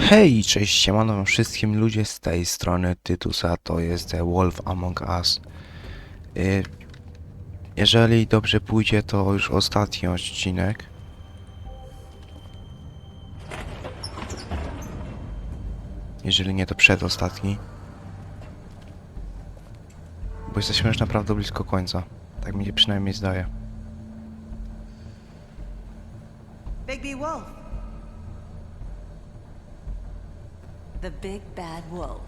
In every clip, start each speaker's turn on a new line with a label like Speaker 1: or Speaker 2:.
Speaker 1: Hej, cześć, siemano wszystkim ludzie z tej strony Tytusa, to jest The Wolf Among Us. Jeżeli dobrze pójdzie, to już ostatni odcinek. Jeżeli nie, to przedostatni. Bo jesteśmy już naprawdę blisko końca. Tak mi się przynajmniej zdaje.
Speaker 2: Big Wolf. The big bad wolf.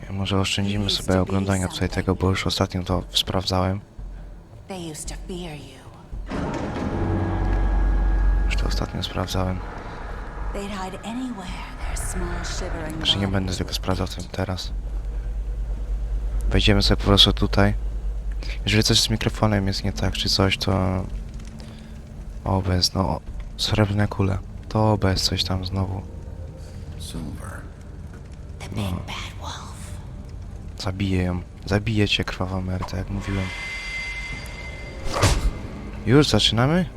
Speaker 1: Może oszczędzimy sobie oglądania tutaj tego, bo już ostatnio to sprawdzałem. Już to ostatnio sprawdzałem. Że nie będę tego sprawdzał teraz. Wejdziemy sobie po prostu tutaj. Jeżeli coś z mikrofonem jest nie tak, czy coś, to... Bez, no... Srebrne kule. To bez coś tam znowu. No. Zabiję ją. Zabiję cię, krwawa merda, jak mówiłem. Już zaczynamy?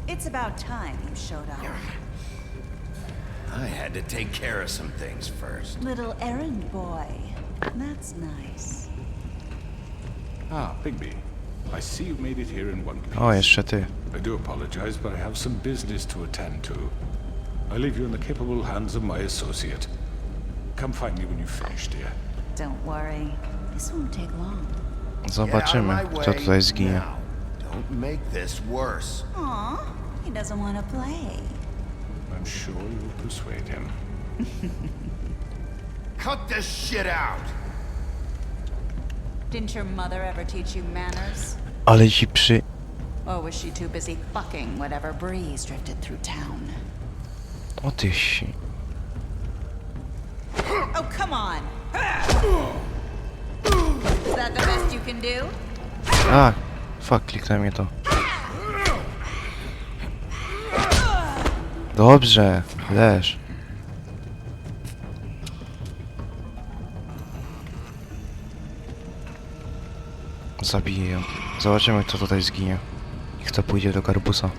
Speaker 2: It's about time you showed up.
Speaker 3: I had to take care of some things first.
Speaker 2: Little errand boy. That's nice.
Speaker 4: Ah, Bigby. I see you made it here in one piece.
Speaker 1: O, jeszcze ty.
Speaker 4: I do apologize, but I have some business to attend to. I leave you in the capable hands of my associate. Come find me when you've finished, dear.
Speaker 2: Don't worry. This won't take long.
Speaker 1: Zobaczymy, kto tutaj zginie.
Speaker 3: Don't make this worse.
Speaker 2: Aw, he doesn't want to play.
Speaker 4: I'm sure you'll persuade him.
Speaker 3: Cut this shit out!
Speaker 2: Didn't your mother ever teach you manners?
Speaker 1: Ale ci przy...
Speaker 2: Or was she too busy fucking whatever breeze drifted through town?
Speaker 1: O ty si...
Speaker 2: Oh, come on! Is that the best you can do?
Speaker 1: A! Fuck, kliknę mnie to. Dobrze, leż. Zabiję ją. Zobaczymy, kto tutaj zginie. I kto pójdzie do garbusa.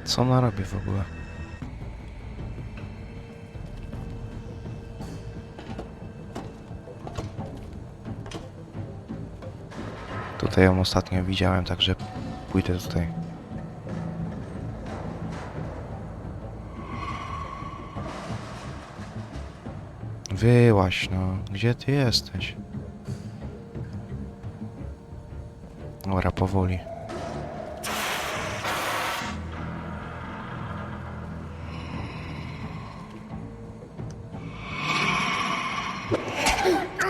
Speaker 1: Co ona robi w ogóle? Tutaj ją ostatnio widziałem, także pójdę tutaj. Wyłaź, no. Gdzie ty jesteś? Dobra, powoli.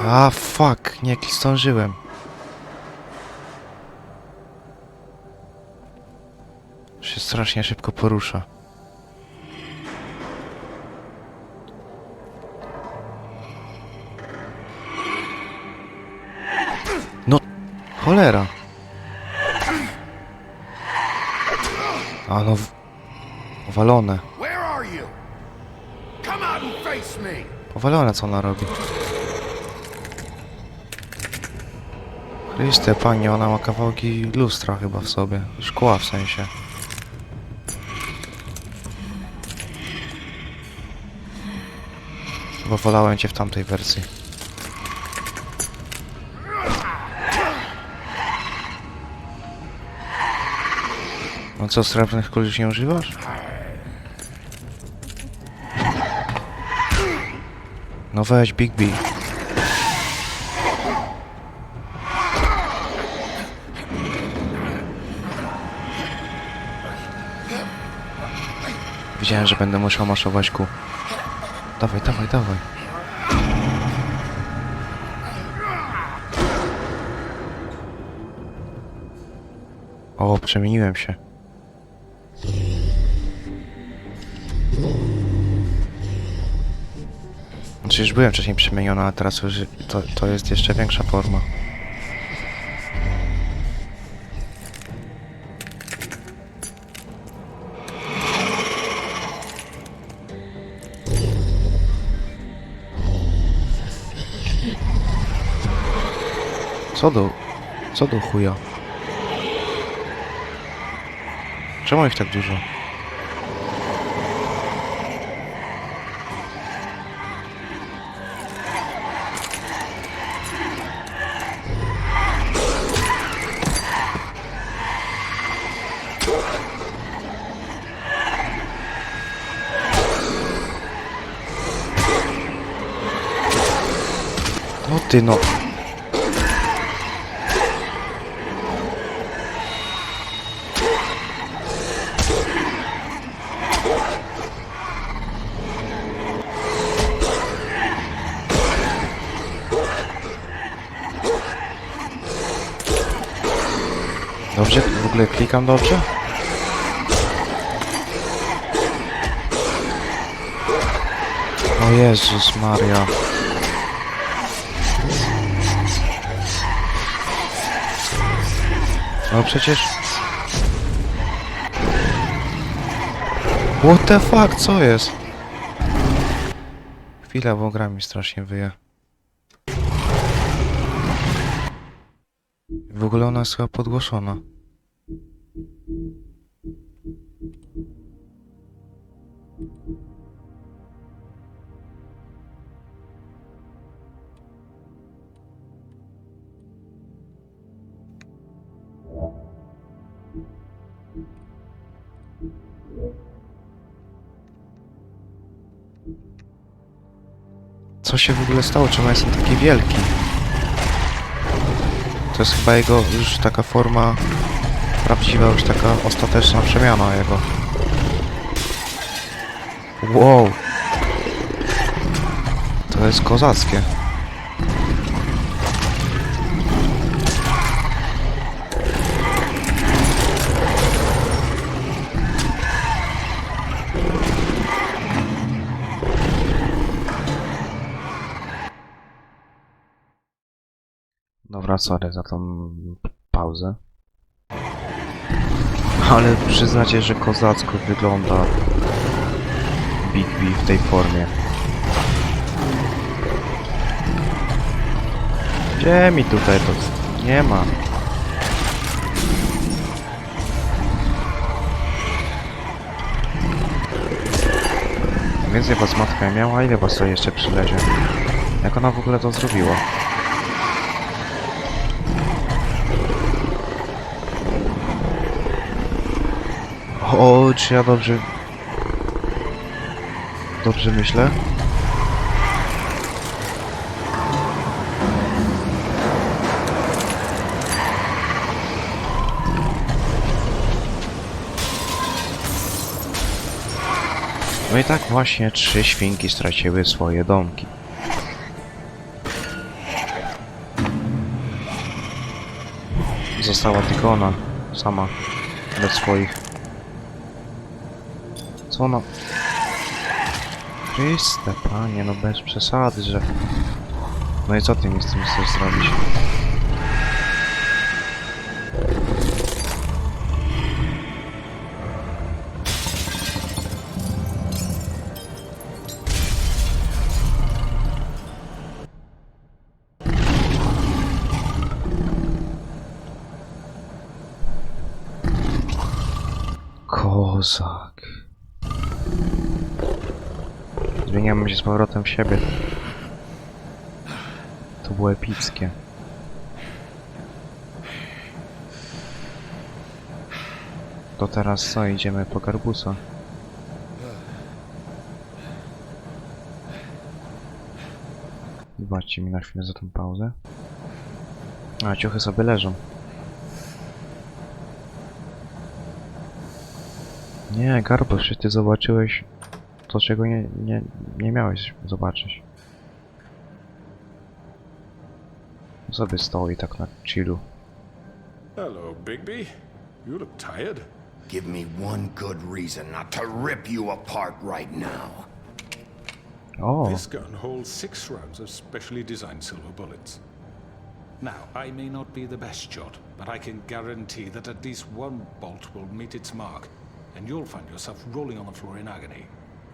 Speaker 1: A, fuck, nie zdążyłem. Się strasznie szybko porusza. No, cholera. A no, powalone.
Speaker 3: Where are you? Come out and face me!
Speaker 1: Powalone, co ona robi. Chryste, panie, ona ma kawałki lustra chyba w sobie. Szkła w sensie. Bo wolałem cię w tamtej wersji. No co, srebrnych kul już nie używasz? No weź, Bigby. Wiedziałem, że będę musiał maszować ku. Dawaj, dawaj, dawaj. O, przemieniłem się. Znaczy już byłem wcześniej przemieniony, a teraz już to jest jeszcze większa forma. Co do chuja? Czemu ich tak dużo? No ty no. Dobrze? W ogóle klikam dobrze? O Jezus Maria. No przecież... What the fuck? Co jest? Chwila, bo gra mi strasznie wyje. W ogóle ona jest chyba podgłoszona. Co się w ogóle stało? Czemu ja jestem taki wielki? To jest chyba jego już taka forma prawdziwa, już taka ostateczna przemiana jego. Wow! To jest kozackie. Dobra, sorry za tą pauzę. Ale przyznacie, że kozacko wygląda Big B w tej formie. Gdzie mi tutaj to nie ma? Więcej was matka miała, ile was to jeszcze przylezie? Jak ona w ogóle to zrobiła? O, czy ja dobrze myślę? No i tak właśnie 3 świnki straciły swoje domki. Została tylko ona sama bez swoich. Co ona? Chryste, panie, no bez przesady, że... No i co ty mi z tym chcesz zrobić? Kozak. Zmieniamy się z powrotem w siebie. To było epickie. To teraz co? Idziemy po garbusa. Wybaczcie mi na chwilę za tą pauzę. A, ciuchy sobie leżą. Nie, Garbus, czy ty zobaczyłeś to, czego nie miałeś zobaczyć. Sobie stoi tak na chillu.
Speaker 4: Hello, Bigby. You look tired.
Speaker 3: Give me one good reason not to rip you apart right now.
Speaker 1: O,
Speaker 4: This gun holds 6 rounds of specially designed silver bullets. Now, I may not be the best shot, but I can guarantee that at least one bolt will meet its mark, and you'll find yourself rolling on the floor in agony,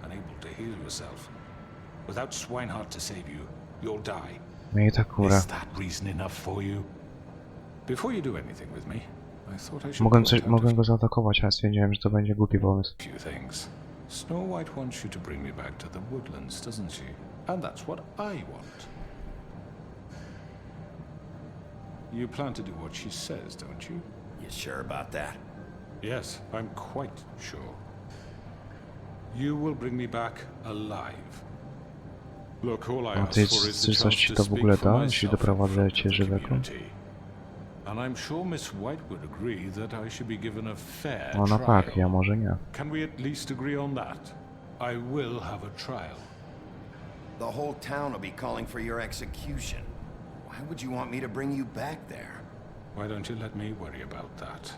Speaker 4: unable to heal yourself. Without Swinehart to save you, you'll die.
Speaker 1: no i tak kurę.
Speaker 4: Is that reason enough for you? Before you do anything with me, I thought I should point out
Speaker 1: Mogłem go zaatakować, ale stwierdziłem, że to będzie głupi pomysł.
Speaker 4: a few things. Snow White wants you to bring me back to the woodlands, doesn't she? And that's what I want. You plan to do what she says, don't you?
Speaker 3: You sure about that?
Speaker 4: Yes, I'm quite sure. You will bring me back alive. Look, all I
Speaker 1: A
Speaker 4: ask
Speaker 1: ty
Speaker 4: for is the
Speaker 1: coś
Speaker 4: chance
Speaker 1: ci
Speaker 4: to
Speaker 1: to w ogóle
Speaker 4: speak for
Speaker 1: da, jeśli
Speaker 4: myself in
Speaker 1: doprowadzę
Speaker 4: front
Speaker 1: cię
Speaker 4: of the
Speaker 1: żywego?
Speaker 4: community. And I'm sure Miss White would agree that I should be given a fair
Speaker 1: Ona tak, ja
Speaker 4: trial.
Speaker 1: może nie.
Speaker 4: Can we at least agree on that? I will have a trial.
Speaker 3: The whole town will be calling for your execution. Why would you want me to bring you back there?
Speaker 4: Why don't you let me worry about that?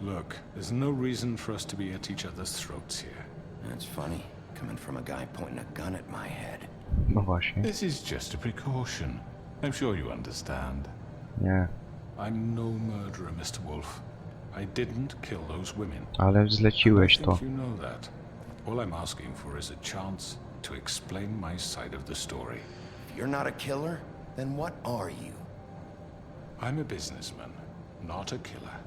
Speaker 4: Look, there's no reason for us to be at each other's throats here.
Speaker 3: That's funny, coming from a guy pointing a gun at my head.
Speaker 1: No właśnie.
Speaker 4: This is just a precaution. I'm sure you understand.
Speaker 1: Nie.
Speaker 4: I'm no murderer, Mr. Wolf. I didn't kill those women.
Speaker 1: Ale zleciłeś
Speaker 4: I
Speaker 1: to.
Speaker 4: think you know that. All I'm asking for is a chance to explain my side of the story.
Speaker 3: If you're not a killer, then what are you?
Speaker 4: I'm a businessman, not a killer.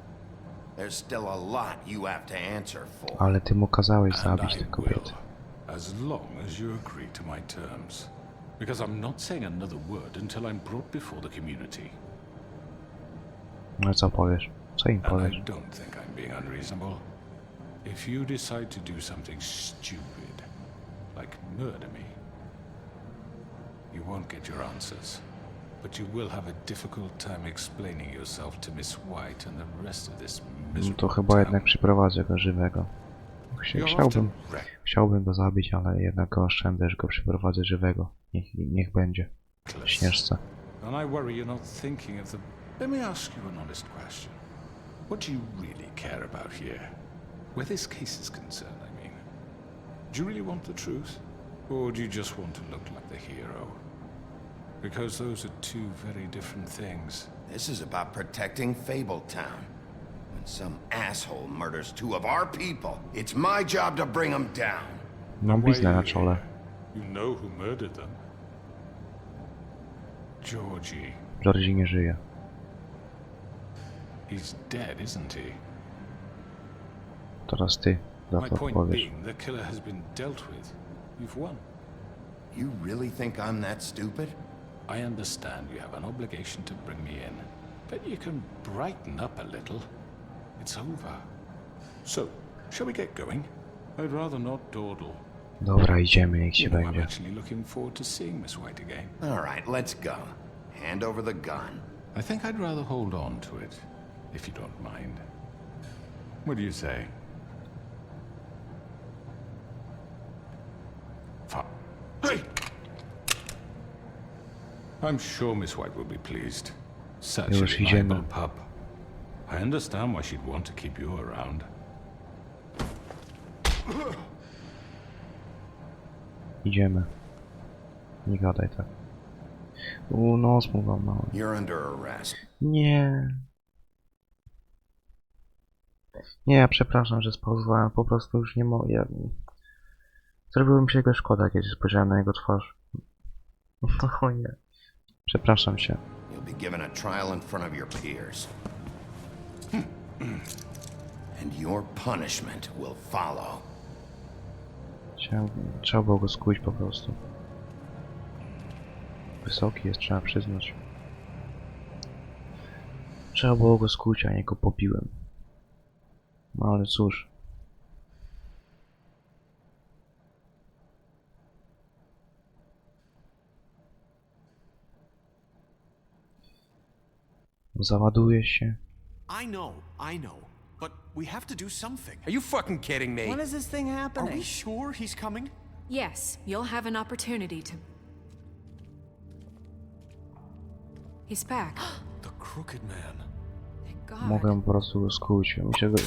Speaker 3: There's still a lot you have to answer for.
Speaker 1: Ale ty mu kazałeś
Speaker 4: And
Speaker 1: zabić
Speaker 4: I
Speaker 1: tę kobietę.
Speaker 4: will, as long as you agree to my terms. Because I'm not saying another word until I'm brought before the community.
Speaker 1: No co powiesz? Co im
Speaker 4: And
Speaker 1: powiesz?
Speaker 4: I don't think I'm being unreasonable. If you decide to do something stupid, like murder me, you won't get your answers. But you will have a difficult time explaining yourself to Miss White and the rest of this
Speaker 1: No
Speaker 4: miserable
Speaker 1: to chyba jednak
Speaker 4: town.
Speaker 1: przyprowadzę go żywego.
Speaker 4: You're often
Speaker 1: Chciałbym go zabić, ale jednak go oszczędzę, że go przyprowadzę żywego. Niech będzie. W
Speaker 4: reckless.
Speaker 1: śnieżce.
Speaker 4: And I worry you're not thinking of the... Let me ask you an honest question. What do you really care about here? Where this case is concerned, I mean. Do you really want the truth? Or do you just want to look like the hero? Because those are two very different things.
Speaker 3: This is about protecting Fabletown. When some asshole murders two of our people, it's my job to bring them down.
Speaker 1: Mam
Speaker 4: Why
Speaker 1: bliznę
Speaker 4: are
Speaker 1: na
Speaker 4: you
Speaker 1: czole.
Speaker 4: here? You know who murdered them. Georgie.
Speaker 1: Georgie nie żyje.
Speaker 4: He's dead, isn't he?
Speaker 1: Teraz ty za
Speaker 4: My
Speaker 1: to
Speaker 4: point
Speaker 1: powiesz.
Speaker 4: being, the killer has been dealt with. You've won.
Speaker 3: You really think I'm that stupid?
Speaker 4: I understand you have an obligation to bring me in, but you can brighten up a little. It's over. So, shall we get going? I'd rather not dawdle.
Speaker 1: Dobra, idziemy, niech się
Speaker 4: You know, I'm
Speaker 1: będzie.
Speaker 4: actually looking forward to seeing Miss White again.
Speaker 3: All right, let's go. Hand over the gun.
Speaker 4: I think I'd rather hold on to it, if you don't mind. What do you say? Hey! I'm sure Miss White will be pleased. Such a
Speaker 1: Już idziemy.
Speaker 4: reliable pup. I understand why she'd want to keep you around.
Speaker 1: Idziemy. Nie gadaj tak. Nos mu mam.
Speaker 3: You're under arrest.
Speaker 1: Nie. Nie, ja przepraszam, że spauzowałem. Po prostu już nie mogę. Ja... Zrobiło mi się jego szkoda, kiedy spojrzałem na jego twarz. O nie. Przepraszam się.
Speaker 3: You'll be given a trial in front of your peers. And your punishment will follow.
Speaker 1: Trzeba było go skuć po prostu. Wysoki jest, trzeba przyznać. Trzeba było go skuć, a nie go popiłem. No ale cóż. Załadujesz się.
Speaker 5: I know, but we have to do something. Are you fucking kidding me?
Speaker 6: When is this thing
Speaker 5: Are
Speaker 6: happening?
Speaker 5: we sure he's coming?
Speaker 7: Yes, you'll have an opportunity to... He's back.
Speaker 5: The Crooked Man.
Speaker 7: Thank God.
Speaker 1: Mogę po prostu go skuć. Mi się go...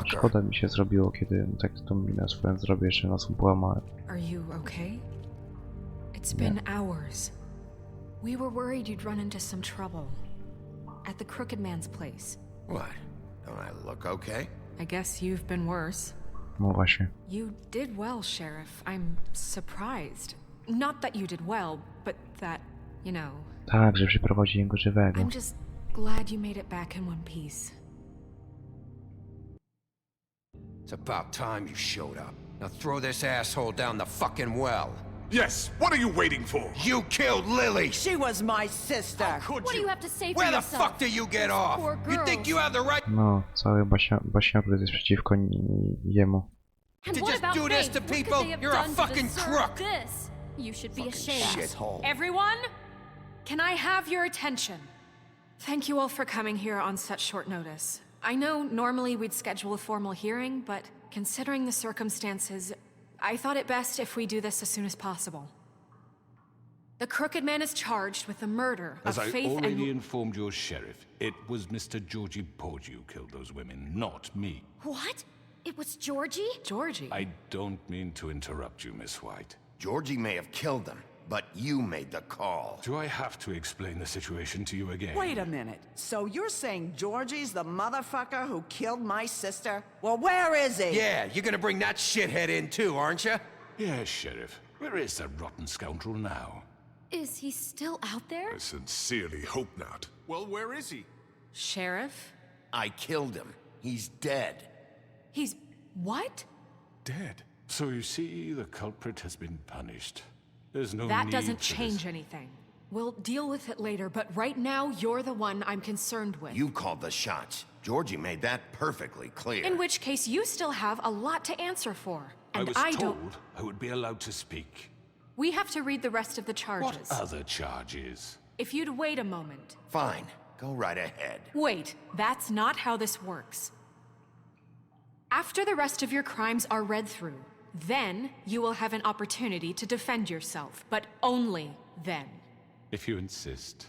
Speaker 1: Szkoda mi się zrobiło, kiedy tak tą minę swoją zrobię, jeszcze nas połamałem.
Speaker 7: Are you okay? It's been hours. We were worried you'd run into some trouble. At the Crooked Man's place.
Speaker 3: What? Don't I look okay?
Speaker 7: I guess you've been worse.
Speaker 1: No właśnie.
Speaker 7: You did well, Sheriff. I'm surprised. Not that you did well, but that You know,
Speaker 1: Tak, że przyprowadzi jego żywego.
Speaker 7: I'm just glad you made it back in one piece.
Speaker 3: It's about time you showed up. Now throw this asshole down the fucking well.
Speaker 6: Yes, what are you waiting for?
Speaker 3: You killed Lily!
Speaker 8: She was my sister.
Speaker 6: Could
Speaker 2: What do
Speaker 6: you?
Speaker 2: you have to say for
Speaker 3: Where the
Speaker 2: yourself?
Speaker 3: fuck do you get off?
Speaker 2: Poor
Speaker 3: You think
Speaker 2: girls.
Speaker 3: you have the right
Speaker 1: No, cały baśniokres jest przeciwko jemu.
Speaker 2: And
Speaker 3: to
Speaker 2: what
Speaker 3: just
Speaker 2: about
Speaker 3: do this
Speaker 2: Faith?
Speaker 3: to
Speaker 2: What could
Speaker 3: people?
Speaker 2: they have
Speaker 3: You're a
Speaker 2: done to
Speaker 3: fucking
Speaker 2: deserve
Speaker 3: crook.
Speaker 2: This? You should be ashamed.
Speaker 3: shithole?
Speaker 7: Everyone, can I have your attention? Thank you all for coming here on such short notice. I know normally we'd schedule a formal hearing, but considering the circumstances, I thought it best if we do this as soon as possible. The Crooked Man is charged with the murder
Speaker 4: As
Speaker 7: of
Speaker 4: I
Speaker 7: Faith
Speaker 4: already
Speaker 7: and...
Speaker 4: informed your sheriff, it was Mr. Georgie Porgy who killed those women, not me.
Speaker 2: What? It was Georgie?
Speaker 7: Georgie?
Speaker 4: I don't mean to interrupt you, Miss White.
Speaker 3: Georgie may have killed them, but you made the call.
Speaker 4: Do I have to explain the situation to you again?
Speaker 8: Wait a minute. So you're saying Georgie's the motherfucker who killed my sister? Well, where is he?
Speaker 3: Yeah, you're gonna bring that shithead in too, aren't you?
Speaker 4: Yes, Sheriff. Where is that rotten scoundrel now?
Speaker 2: Is he still out there?
Speaker 6: I sincerely hope not.
Speaker 5: Well, where is he?
Speaker 7: Sheriff?
Speaker 3: I killed him. He's dead.
Speaker 7: He's... what?
Speaker 4: Dead. So you see, the culprit has been punished. There's no
Speaker 7: That
Speaker 4: need
Speaker 7: doesn't
Speaker 4: for
Speaker 7: change
Speaker 4: this.
Speaker 7: anything. We'll deal with it later, but right now, you're the one I'm concerned with.
Speaker 3: You called the shots. Georgie made that perfectly clear.
Speaker 7: In which case, you still have a lot to answer for.
Speaker 4: I
Speaker 7: And
Speaker 4: was
Speaker 7: I
Speaker 4: told
Speaker 7: don't...
Speaker 4: I would be allowed to speak.
Speaker 7: We have to read the rest of the
Speaker 4: What
Speaker 7: charges.
Speaker 4: other charges?
Speaker 7: If you'd wait a moment.
Speaker 3: Fine. Go right ahead.
Speaker 7: Wait, that's not how this works. After the rest of your crimes are read through, then you will have an opportunity to defend yourself, but only then.
Speaker 4: If you insist.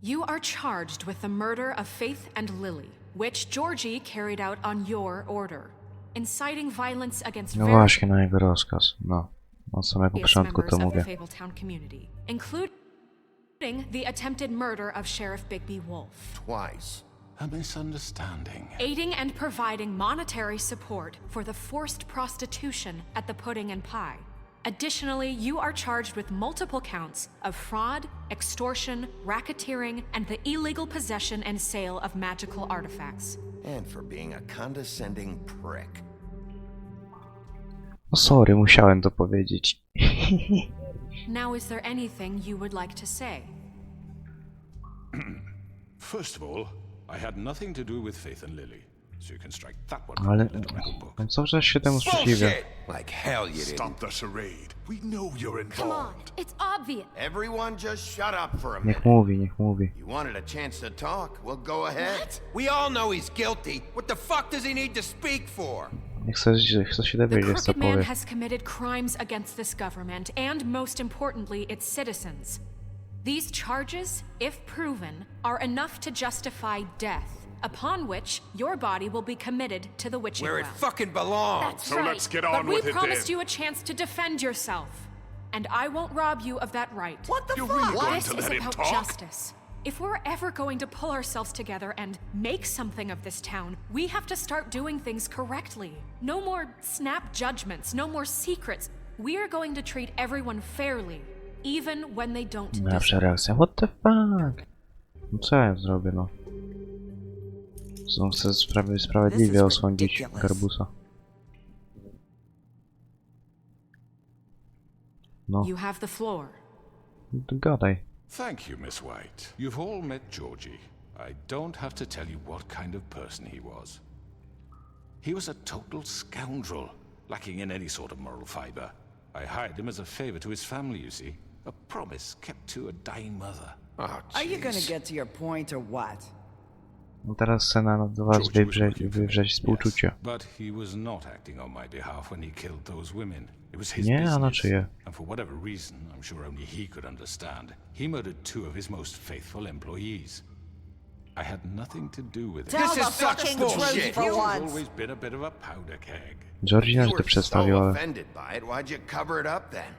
Speaker 7: You are charged with the murder of Faith and Lily, which Georgie carried out on your order, inciting violence against
Speaker 1: No
Speaker 7: various
Speaker 1: właśnie, na jego rozkaz. No. Od samego początku
Speaker 7: members
Speaker 1: to
Speaker 7: of the
Speaker 1: mówię.
Speaker 7: Fabletown community, including the attempted murder of Sheriff Bigby Wolf.
Speaker 3: Twice.
Speaker 4: A misunderstanding.
Speaker 7: Aiding and providing monetary support for the forced prostitution at the Pudding and Pie. Additionally, you are charged with multiple counts of fraud, extortion, racketeering, and the illegal possession and sale of magical artifacts.
Speaker 3: And for being a condescending prick.
Speaker 1: No sorry, musiałem to powiedzieć.
Speaker 7: Now, is there anything you would like to say?
Speaker 4: First of all, I had nothing to do with Faith and Lily, so you can strike that one
Speaker 1: Ale...
Speaker 4: from the little book.
Speaker 1: No co, że się temu sprzeciwia?
Speaker 3: Bullshit! Like hell you didn't.
Speaker 6: Stop the charade. We know you're
Speaker 2: Come on,
Speaker 6: involved.
Speaker 2: it's obvious.
Speaker 3: Everyone just shut up for a minute.
Speaker 1: Niech mówi, niech mówi.
Speaker 3: You wanted a chance to talk? Well, go ahead.
Speaker 2: What?
Speaker 3: We all know he's guilty. What the fuck does he need to speak for?
Speaker 1: Niech chce się
Speaker 7: The
Speaker 1: dowiedzieć, co
Speaker 7: Crooked Man
Speaker 1: powie.
Speaker 7: has committed crimes against this government and, most importantly, its citizens. These charges, if proven, are enough to justify death, upon which your body will be committed to the witching
Speaker 3: Where it
Speaker 7: well.
Speaker 3: fucking belongs.
Speaker 2: That's
Speaker 6: So
Speaker 2: right.
Speaker 6: let's get
Speaker 7: But
Speaker 6: on
Speaker 7: we
Speaker 6: with it
Speaker 7: promised
Speaker 6: then.
Speaker 7: you a chance to defend yourself, and I won't rob you of that right.
Speaker 8: What the
Speaker 6: You're
Speaker 8: fuck?
Speaker 6: really going
Speaker 7: This
Speaker 6: to
Speaker 7: is
Speaker 6: let him
Speaker 7: about
Speaker 6: talk?
Speaker 7: justice. If we're ever going to pull ourselves together and make something of this town, we have to start doing things correctly. No more snap judgments, no more secrets. We are going to treat everyone fairly, even when they don't deserve.
Speaker 1: Najlepsza reakcja. What the fuck? No co ja zrobię, no? Chcę sprawiedliwie osądzić Garbusa. No,
Speaker 7: You have the floor.
Speaker 1: gadaj.
Speaker 4: Thank you, Miss White. You've all met Georgie. I don't have to tell you what kind of person he was. He was a total scoundrel, lacking in any sort of moral fiber. I hired him as a favor to his family, you see. A promise kept to a dying mother.
Speaker 3: Oh,
Speaker 8: Are you gonna
Speaker 3: jeez.
Speaker 8: get to your point or what?
Speaker 1: No teraz scena do was
Speaker 4: Georgie was looking for me,
Speaker 1: wywrzeć współczucie.
Speaker 4: yes, but he was not acting on my behalf when he killed those women. It was his
Speaker 1: Nie, a na
Speaker 4: business.
Speaker 1: czyje?
Speaker 4: And for whatever reason, I'm sure only he could understand, he murdered two of his most faithful employees. I had nothing to do with it.
Speaker 8: Tell
Speaker 3: This
Speaker 8: the
Speaker 3: is such
Speaker 8: fucking
Speaker 3: bullshit.
Speaker 8: truth for
Speaker 4: He's
Speaker 8: once.
Speaker 4: always been a bit of a powder keg.
Speaker 1: Georgie
Speaker 3: You
Speaker 1: nas to
Speaker 3: were
Speaker 1: przedstawił,
Speaker 3: so
Speaker 1: ale...
Speaker 3: offended by it, why'd you cover it up then?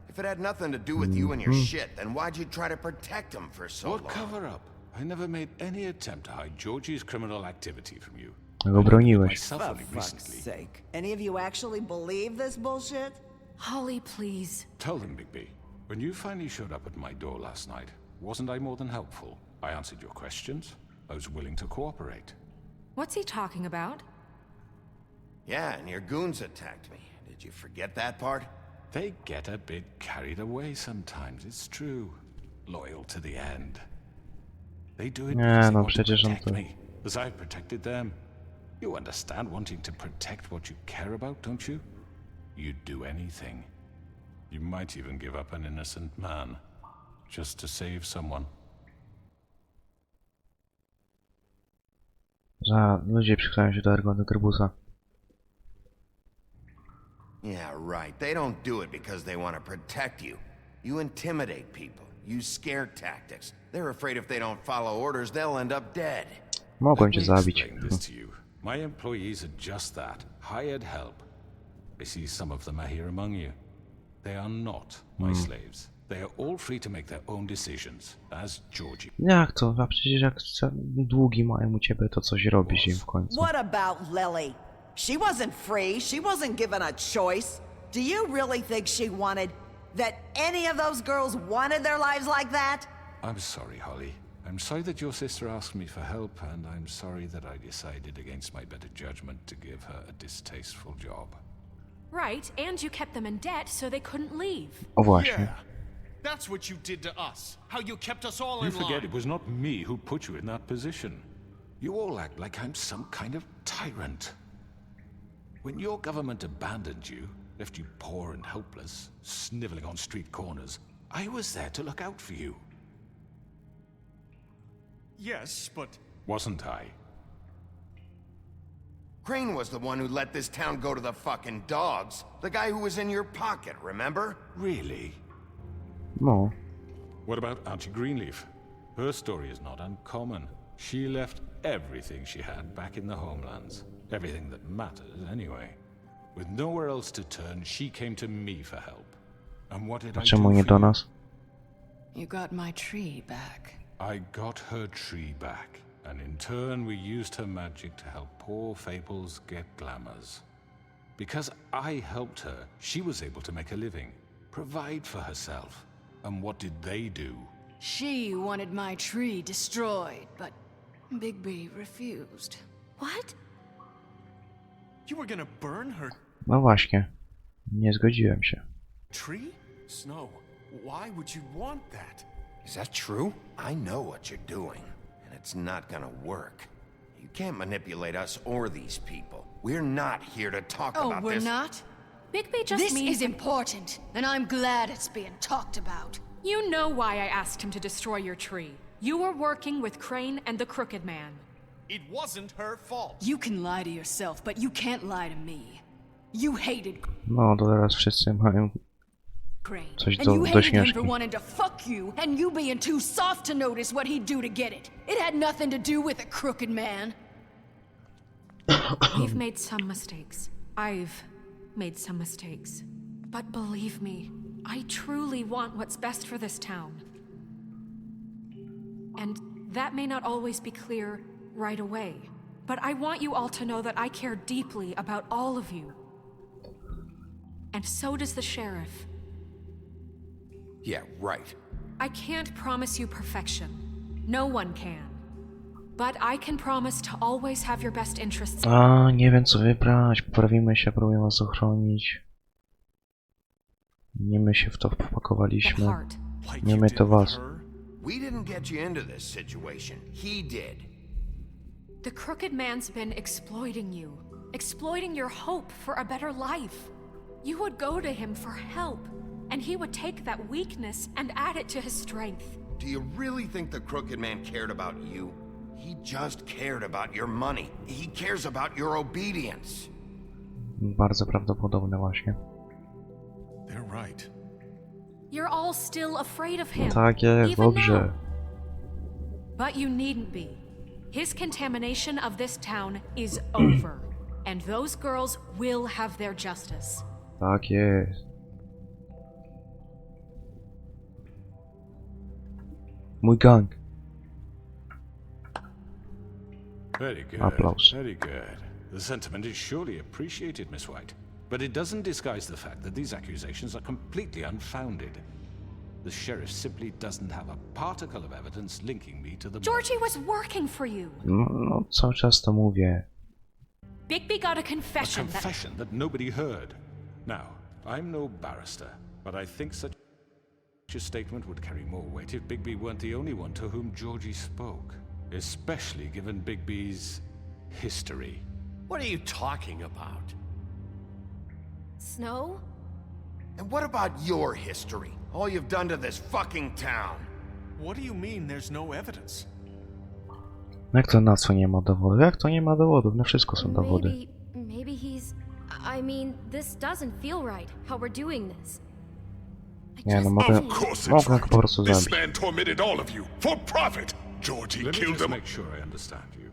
Speaker 3: If it had nothing to do with you and your shit, then why'd you try to protect him for so
Speaker 4: What
Speaker 3: long?
Speaker 4: cover up? I never made any attempt to hide Georgie's criminal activity from you.
Speaker 1: Go broniłeś.
Speaker 4: Myself
Speaker 8: For
Speaker 4: only
Speaker 8: fuck's
Speaker 4: recently.
Speaker 8: sake. Any of you actually believe this bullshit?
Speaker 7: Holly, please.
Speaker 4: Tell them, Bigby, when you finally showed up at my door last night, wasn't I more than helpful? I answered your questions. I was willing to cooperate.
Speaker 7: What's he talking about?
Speaker 3: Yeah, and your goons attacked me. Did you forget that part?
Speaker 4: They get a bit carried away sometimes, it's true. Loyal to the end. They do it because they want to protect me, as I've protected them. You understand wanting to protect what you care about, don't you? You'd do anything. You might even give up an innocent man, just to save someone.
Speaker 1: Że ludzie przychylałem się do Argonu Grybusa.
Speaker 3: Yeah, right. They don't do it because they want to protect you. You intimidate people. Use scare tactics. They're afraid if they don't follow orders, they'll end up dead.
Speaker 1: Mogłem cię zabić.
Speaker 4: Explain this to you. My employees are just that. Hired help. I see some of them are here among you. They are not my slaves. They are all free to make their own decisions, as Georgie.
Speaker 1: Jak to? A przecież jak długi mają u ciebie, to coś robisz im w końcu.
Speaker 8: What about Lily? She wasn't free. She wasn't given a choice. Do you really think she wanted... that any of those girls wanted their lives like that?
Speaker 4: I'm sorry, Holly. I'm sorry that your sister asked me for help, and I'm sorry that I decided against my better judgment to give her a distasteful job.
Speaker 7: Right, and you kept them in debt so they couldn't leave.
Speaker 1: O właśnie.
Speaker 5: Yeah. That's what you did to us. How you kept us all
Speaker 4: You
Speaker 5: in
Speaker 4: forget
Speaker 5: line.
Speaker 4: it was not me who put you in that position. You all act like I'm some kind of tyrant. When your government abandoned you, left you poor and helpless, sniveling on street corners, I was there to look out for you.
Speaker 5: Yes, but...
Speaker 4: Wasn't I?
Speaker 3: Crane was the one who let this town go to the fucking dogs. The guy who was in your pocket, remember?
Speaker 4: Really?
Speaker 1: No.
Speaker 4: What about Auntie Greenleaf? Her story is not uncommon. She left everything she had back in the homelands. Everything that matters, anyway. With nowhere else to turn, she came to me for help. And what did I do
Speaker 1: Czemu nie
Speaker 4: for
Speaker 1: do
Speaker 4: you?
Speaker 1: nas?
Speaker 2: You got my tree back.
Speaker 4: I got her tree back, and in turn we used her magic to help poor Fables get glamours. Because I helped her, she was able to make a living, provide for herself. And what did they do?
Speaker 2: She wanted my tree destroyed, but Bigby refused.
Speaker 7: What?
Speaker 5: You were gonna burn her
Speaker 1: No właśnie. Nie zgodziłem się.
Speaker 5: tree? Snow, why would you want that?
Speaker 3: Is that true? I know what you're doing, and it's not gonna work. You can't manipulate us or these people. We're not here to talk
Speaker 2: Oh,
Speaker 3: about
Speaker 2: we're
Speaker 3: this.
Speaker 2: not?
Speaker 7: Bigby just
Speaker 2: This
Speaker 7: means...
Speaker 2: is important, and I'm glad it's being talked about.
Speaker 7: You know why I asked him to destroy your tree. You were working with Crane and the Crooked Man.
Speaker 5: It wasn't her fault.
Speaker 2: You can lie to yourself, but you can't lie to me. You hated
Speaker 1: No, to teraz wszyscy mają
Speaker 2: Crane,
Speaker 1: coś
Speaker 2: and
Speaker 1: do
Speaker 2: you hated him
Speaker 1: śmieszki.
Speaker 2: for wanting to fuck you, and you being too soft to notice what he'd do to get it. It had nothing to do with a crooked man.
Speaker 7: We've made some mistakes. I've made some mistakes. But believe me, I truly want what's best for this town. And that may not always be clear right away. But I want you all to know that I care deeply about all of you. And so does the sheriff.
Speaker 3: Yeah, right.
Speaker 7: I can't promise you perfection. No one can. But I can promise to always have your best interests.
Speaker 1: A, nie wiem co wybrać. Poprawimy się, próbujemy was ochronić. Nie my się w to wpakowaliśmy.
Speaker 7: Apart.
Speaker 5: Like
Speaker 1: Nie
Speaker 5: you
Speaker 1: my
Speaker 5: did
Speaker 1: to
Speaker 5: with
Speaker 1: was.
Speaker 3: We
Speaker 5: her?
Speaker 3: didn't get you into this situation. He did.
Speaker 7: The Crooked Man's been exploiting you. Exploiting your hope for a better life. You would go to him for help, and he would take that weakness and add it to his strength.
Speaker 3: Do you really think the Crooked Man cared about you? He just cared about your money. He cares about your obedience.
Speaker 1: Bardzo prawdopodobne właśnie.
Speaker 5: They're right.
Speaker 7: You're all still afraid of him.
Speaker 1: Tak jest,
Speaker 7: even
Speaker 1: dobrze.
Speaker 7: now. But you needn't be. His contamination of this town is over, and those girls will have their justice.
Speaker 1: Tak jest. Mój gang.
Speaker 4: Very good.
Speaker 1: Applause.
Speaker 4: Very good. The sentiment is surely appreciated, Miss White. But it doesn't disguise the fact that these accusations are completely unfounded. The sheriff simply doesn't have a particle of evidence linking me to the
Speaker 7: Georgie was working for you.
Speaker 1: No, cały czas to mówię.
Speaker 7: Bigby got a
Speaker 4: A
Speaker 7: confession
Speaker 4: confession that nobody heard. Now, I'm no barrister, but I think such a statement would carry more weight if Bigby weren't the only one to whom Georgie spoke, especially given Bigby's history.
Speaker 5: What are you talking about?
Speaker 7: Snow?
Speaker 3: And what about your history? All you've done to this fucking town?
Speaker 5: What do you mean there's no evidence?
Speaker 1: Jak to na co nie ma dowodów? Jak to nie ma dowodów? Na wszystko są dowody.
Speaker 9: Maybe he's... I mean, this doesn't feel right, how we're doing this.
Speaker 1: Nie no, mogę po prostu
Speaker 6: This
Speaker 1: zabić.
Speaker 6: man tormented all of you for profit. Georgie
Speaker 4: Let me
Speaker 6: killed
Speaker 4: just
Speaker 6: them.
Speaker 4: make sure I understand you.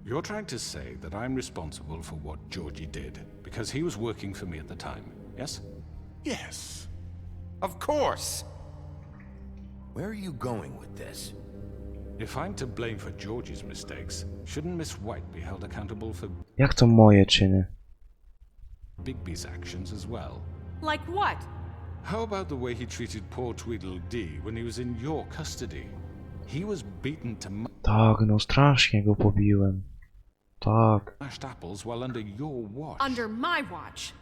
Speaker 4: You're trying to say that I'm responsible for what Georgie did because he was working for me at the time, yes?
Speaker 6: Yes.
Speaker 3: Of course! Where are you going with this?
Speaker 4: If I'm to blame for Georgie's mistakes, shouldn't Miss White be held accountable for
Speaker 1: Jak to moje czyny?
Speaker 4: Bigby's actions as well?
Speaker 7: Like what?
Speaker 4: How about the way he treated poor Tweedledee when he was in your custody? He was beaten to
Speaker 1: Tak, no strasznie go pobiłem. Tak.
Speaker 4: mashed apples while under your watch.
Speaker 7: Under my watch.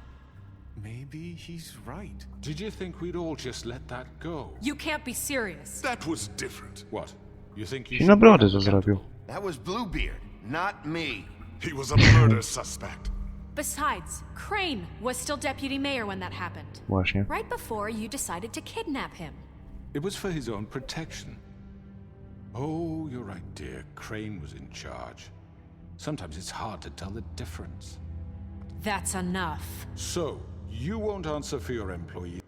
Speaker 5: Maybe he's right.
Speaker 4: Did you think we'd all just let that go?
Speaker 7: You can't be serious.
Speaker 6: That was different.
Speaker 4: What? You think you
Speaker 1: Ci na
Speaker 4: should be
Speaker 1: brody
Speaker 4: held
Speaker 1: to zrobił.
Speaker 4: accountable?
Speaker 3: That was Bluebeard, not me.
Speaker 6: He was a murder suspect.
Speaker 7: Besides, Crane was still deputy mayor when that happened.
Speaker 1: Właśnie.
Speaker 7: Right before you decided to kidnap him.
Speaker 4: It was for his own protection. Oh, you're right, dear. Crane was in charge. Sometimes it's hard to tell the difference.
Speaker 7: That's enough.
Speaker 4: So, you won't answer for your employee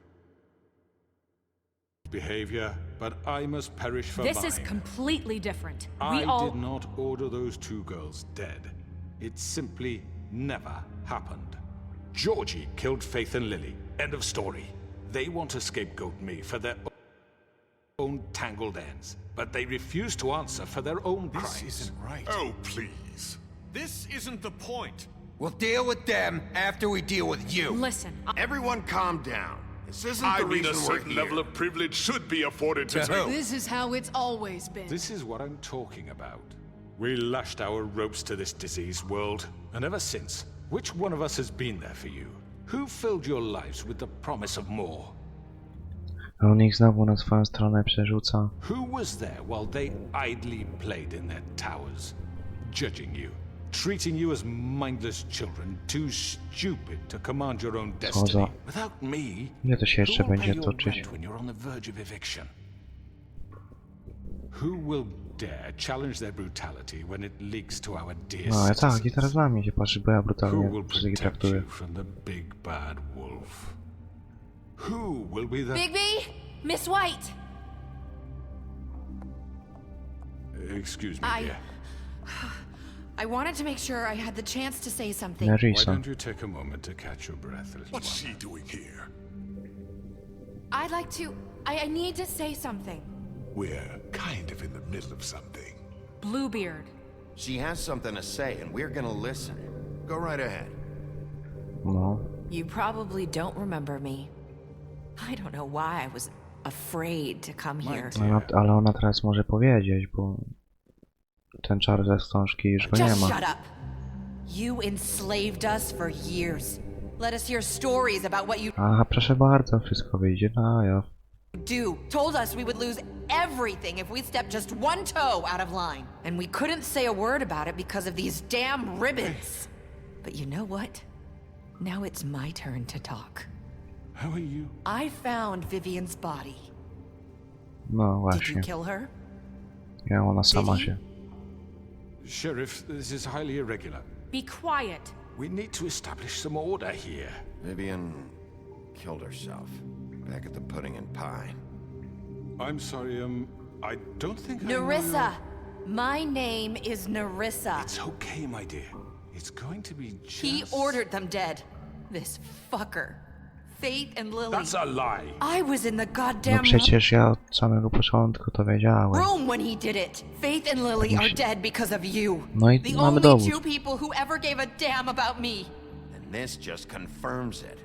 Speaker 4: behavior, but I must perish for
Speaker 7: This
Speaker 4: mine.
Speaker 7: is completely different.
Speaker 4: I did not order those two girls dead. It simply never happened. Georgie killed Faith and Lily. End of story. They want to scapegoat me for their own tangled ends, but they refuse to answer for their own
Speaker 5: This
Speaker 4: crimes.
Speaker 5: isn't right.
Speaker 6: Oh, please.
Speaker 5: This isn't the point.
Speaker 3: We'll deal with them after we deal with you.
Speaker 7: Listen,
Speaker 3: Everyone calm down. This isn't
Speaker 6: I
Speaker 3: the
Speaker 6: mean,
Speaker 3: reason
Speaker 6: a
Speaker 3: we're
Speaker 6: certain
Speaker 3: here.
Speaker 6: level of privilege should be afforded to
Speaker 3: To who?
Speaker 2: This is how it's always been.
Speaker 4: This is what I'm talking about. We lashed our ropes to this diseased world, and ever since, which one of us has been there for you? Who filled your lives with the promise of more?
Speaker 1: A on ich znowu na swoją stronę przerzuca.
Speaker 4: Who was there while they idly played in their towers, judging you, treating you as mindless children, too stupid to command your own destiny? Without me,
Speaker 1: Ile to się jeszcze
Speaker 4: who will pay
Speaker 1: będzie
Speaker 4: your
Speaker 1: toczyć?
Speaker 4: rent when you're on the verge of eviction? Who will dare challenge their brutality when it leaks to our dear
Speaker 1: No ale tak, i
Speaker 4: citizens?
Speaker 1: teraz na mnie się patrzy, bo ja
Speaker 4: Who
Speaker 1: brutalnie
Speaker 4: will
Speaker 1: wszystkich
Speaker 4: protect
Speaker 1: traktuję.
Speaker 4: you from the big bad wolf? Who will be the...
Speaker 9: Bigby? Miss White!
Speaker 4: Excuse me, dear.
Speaker 9: I wanted to make sure I had the chance to say something.
Speaker 4: Why
Speaker 1: Nerissa.
Speaker 4: don't you take a moment to catch your breath, little
Speaker 6: What's
Speaker 4: one?
Speaker 6: she doing here?
Speaker 9: I'd like to... I need to say something.
Speaker 6: We're kind of in the middle of something.
Speaker 7: Bluebeard.
Speaker 3: She has something to say, and we're gonna listen. Go right ahead.
Speaker 1: No.
Speaker 10: You probably don't remember me. I don't know why I was afraid to come here.
Speaker 1: Ale ona teraz może powiedzieć, bo ten czar ze wstążki już go nie
Speaker 10: Just
Speaker 1: ma.
Speaker 10: shut up! You enslaved us for years. Let us hear stories about what you
Speaker 1: Aha, proszę bardzo, wszystko wyjdzie na jaw.
Speaker 10: do. Told us we would lose everything if we stepped just one toe out of line. And we couldn't say a word about it because of these damn ribbons. But you know what? Now it's my turn to talk.
Speaker 4: How are you?
Speaker 10: I found Vivian's body.
Speaker 1: No
Speaker 10: Did you
Speaker 1: właśnie.
Speaker 10: kill her?
Speaker 1: Ja ona sama
Speaker 10: Did he?
Speaker 1: się.
Speaker 4: Sheriff, this is highly irregular.
Speaker 7: Be quiet.
Speaker 4: We need to establish some order here.
Speaker 3: Vivian killed herself back at the Pudding and Pie.
Speaker 4: I'm sorry, I don't think I know
Speaker 10: Nerissa! My name is Nerissa.
Speaker 4: It's okay, my dear. It's going to be just...
Speaker 10: He ordered them dead. This fucker. Faith and Lily.
Speaker 4: That's a lie!
Speaker 10: I was in the
Speaker 1: No
Speaker 10: goddamn
Speaker 1: przecież ja od samego początku to wiedziałem.
Speaker 10: room when he did it. Faith and Lily are dead because of you.
Speaker 1: No i
Speaker 10: The
Speaker 1: mamy
Speaker 10: only
Speaker 1: dowód.
Speaker 10: two people who ever gave a damn about me.
Speaker 3: And and this just confirms it.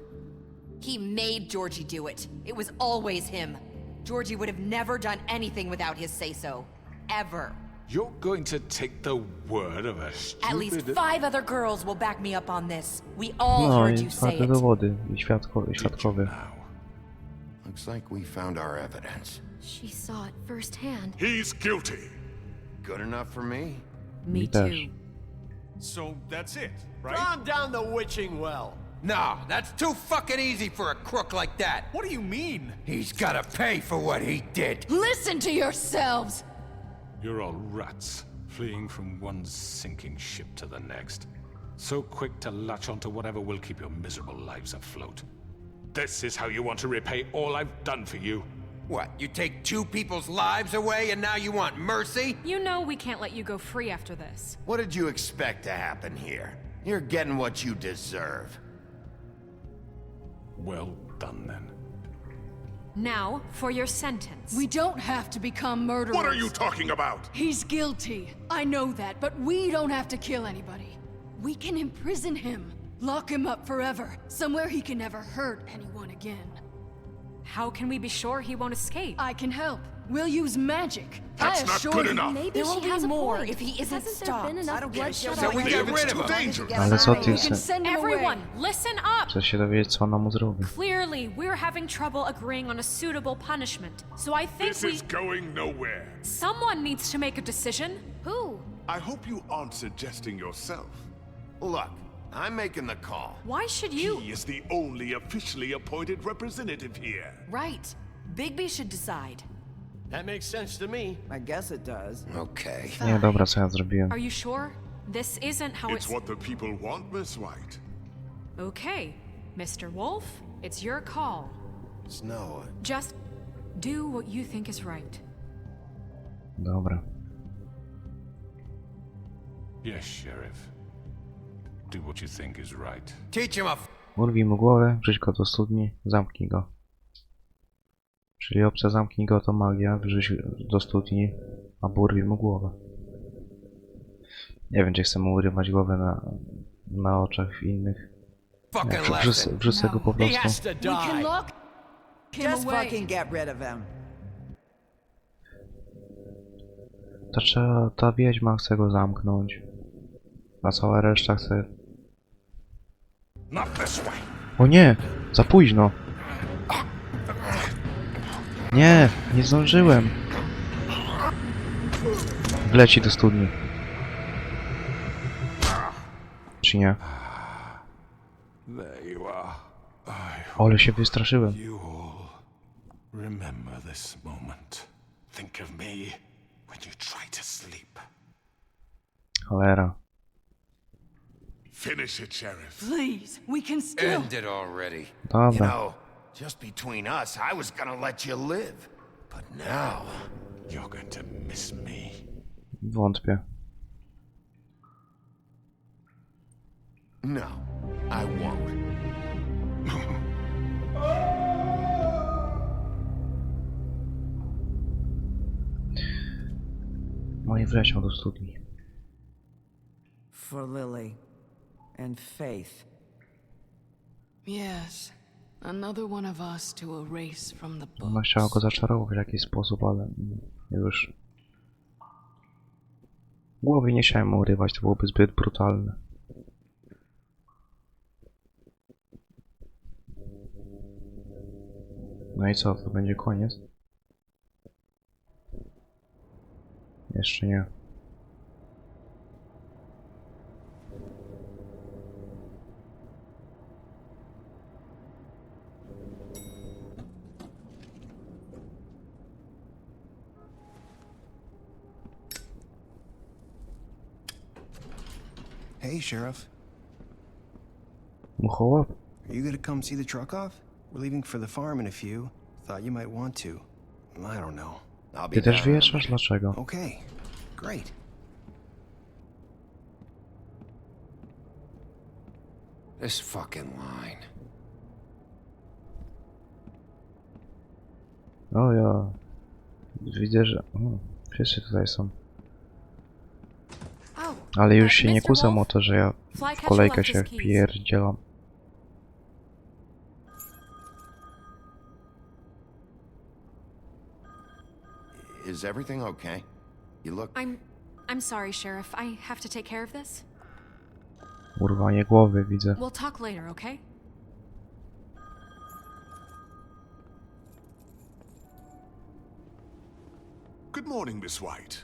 Speaker 10: He made Georgie do it. It was always him. Georgie would have never done anything without his say-so. Ever.
Speaker 4: You're going to take the word of a stupid...
Speaker 10: At least 5 other girls will back me up on this. We all
Speaker 1: No
Speaker 10: heard
Speaker 1: i
Speaker 10: you say
Speaker 1: twarde
Speaker 10: it.
Speaker 1: dowody i świadkowie.
Speaker 3: Looks like we found our evidence.
Speaker 9: She saw it firsthand.
Speaker 6: He's guilty.
Speaker 3: Good enough for me?
Speaker 10: Me
Speaker 1: też.
Speaker 10: too.
Speaker 5: So that's it, right?
Speaker 11: Calm down the witching well.
Speaker 12: No, that's too fucking easy for a crook like that.
Speaker 5: What do you mean?
Speaker 12: He's gotta pay for what he did.
Speaker 2: Listen to yourselves!
Speaker 4: You're all rats, fleeing from one sinking ship to the next. So quick to latch onto whatever will keep your miserable lives afloat. This is how you want to repay all I've done for you?
Speaker 12: What, you take 2 people's lives away and now you want mercy?
Speaker 7: You know we can't let you go free after this.
Speaker 3: What did you expect to happen here? You're getting what you deserve.
Speaker 4: Well done, then.
Speaker 7: Now, for your sentence.
Speaker 2: We don't have to become murderers.
Speaker 6: What are you talking about?
Speaker 2: He's guilty. I know that, but we don't have to kill anybody. We can imprison him. Lock him up forever. Somewhere he can never hurt anyone again.
Speaker 7: How can we be sure he won't escape?
Speaker 2: I can help. We'll use magic.
Speaker 6: That's
Speaker 2: I
Speaker 6: not
Speaker 2: assure
Speaker 6: good
Speaker 2: you.
Speaker 6: enough.
Speaker 9: Maybe
Speaker 10: There will
Speaker 9: she
Speaker 10: be
Speaker 9: has a
Speaker 10: more
Speaker 9: point.
Speaker 10: if he isn't
Speaker 9: Hasn't
Speaker 10: stopped.
Speaker 9: there been enough
Speaker 8: I don't give a
Speaker 9: bloodshed
Speaker 8: shit.
Speaker 12: So we
Speaker 9: already?
Speaker 12: get rid of
Speaker 6: Too
Speaker 12: him.
Speaker 6: dangerous.
Speaker 1: Ale co ty
Speaker 2: You can send him
Speaker 7: Everyone,
Speaker 2: away.
Speaker 7: listen up!
Speaker 1: Chcesz się dowiedzieć, co ona mu zrobi.
Speaker 7: Clearly, we're having trouble agreeing on a suitable punishment. So I think
Speaker 6: This is going nowhere.
Speaker 7: someone needs to make a decision.
Speaker 9: Who?
Speaker 6: I hope you aren't suggesting yourself.
Speaker 3: Look, I'm making the call.
Speaker 7: Why should you?
Speaker 6: He is the only officially appointed representative here.
Speaker 10: Right. Bigby should decide.
Speaker 11: That makes sense to me.
Speaker 8: I guess it does.
Speaker 3: Okay.
Speaker 1: Nie, dobra, co ja zrobiłem.
Speaker 7: Are you sure? This isn't how
Speaker 6: It's
Speaker 7: it's...
Speaker 6: what the people want, Miss White.
Speaker 7: Okay, Mr. Wolf, it's your call.
Speaker 3: Snow.
Speaker 7: Just do what you think is right.
Speaker 1: Dobra.
Speaker 4: Yes, Sheriff. Do what you think is right.
Speaker 12: Teach him a
Speaker 1: Urwij mu głowę, wrzuć go do studni, zamknij go. Czyli opcja zamknij go to magia, wrzuć do studni, a urwij mu głowę. Nie wiem, czy chcę mu urywać głowę na oczach innych.
Speaker 12: fucking
Speaker 1: Nie,
Speaker 12: lesson.
Speaker 1: wrzucę go po
Speaker 11: He
Speaker 1: prostu.
Speaker 11: has to
Speaker 2: We can
Speaker 11: die.
Speaker 2: lock him
Speaker 8: Just
Speaker 2: away.
Speaker 8: fucking get rid of him.
Speaker 1: Ta wiedźma chce go zamknąć. A cała reszta chce...
Speaker 6: Not this way.
Speaker 1: O nie! Za późno! Nie! Nie zdążyłem! Wleci do studni. Czy nie?
Speaker 4: There you are.
Speaker 1: Ale się wystraszyłem.
Speaker 4: You all remember this moment. Think of me when you try to sleep.
Speaker 1: Cholera.
Speaker 6: Finish it, Sheriff.
Speaker 2: Please, we can still.
Speaker 12: End it already.
Speaker 3: You
Speaker 1: Dobra.
Speaker 3: know, just between us, I was gonna let you live. But now...
Speaker 4: You're going to miss me.
Speaker 1: Wątpię.
Speaker 3: No, I won't.
Speaker 1: No i wleciał do studni.
Speaker 8: For Lily. And Faith.
Speaker 2: Yes, another one of us to erase from the
Speaker 1: Ona
Speaker 2: book.
Speaker 1: chciała go zaczarować w jakiś sposób, ale już... Głowy nie chciałem mu urywać, to byłoby zbyt brutalne. No i co, to będzie koniec? Jeszcze nie.
Speaker 13: Hey, Sheriff.
Speaker 1: Muchołap?
Speaker 13: Are you gonna come see the truck off? We're leaving for the farm in a few. Thought you might want to. I don't know.
Speaker 3: I'll be
Speaker 1: Ty też
Speaker 3: down.
Speaker 1: wieszasz? Dlaczego?
Speaker 13: Okay, great.
Speaker 12: This fucking line.
Speaker 1: O ja... Widzę, że... wszyscy tutaj są. Ale już się nie kusam o to, że ja w kolejkę się wpierdzielam.
Speaker 3: is everything okay? You look...
Speaker 7: I'm sorry, Sheriff. I have to take care of this.
Speaker 1: Urwanie głowy widzę.
Speaker 7: We'll talk later, okay?
Speaker 6: Good morning, Miss White.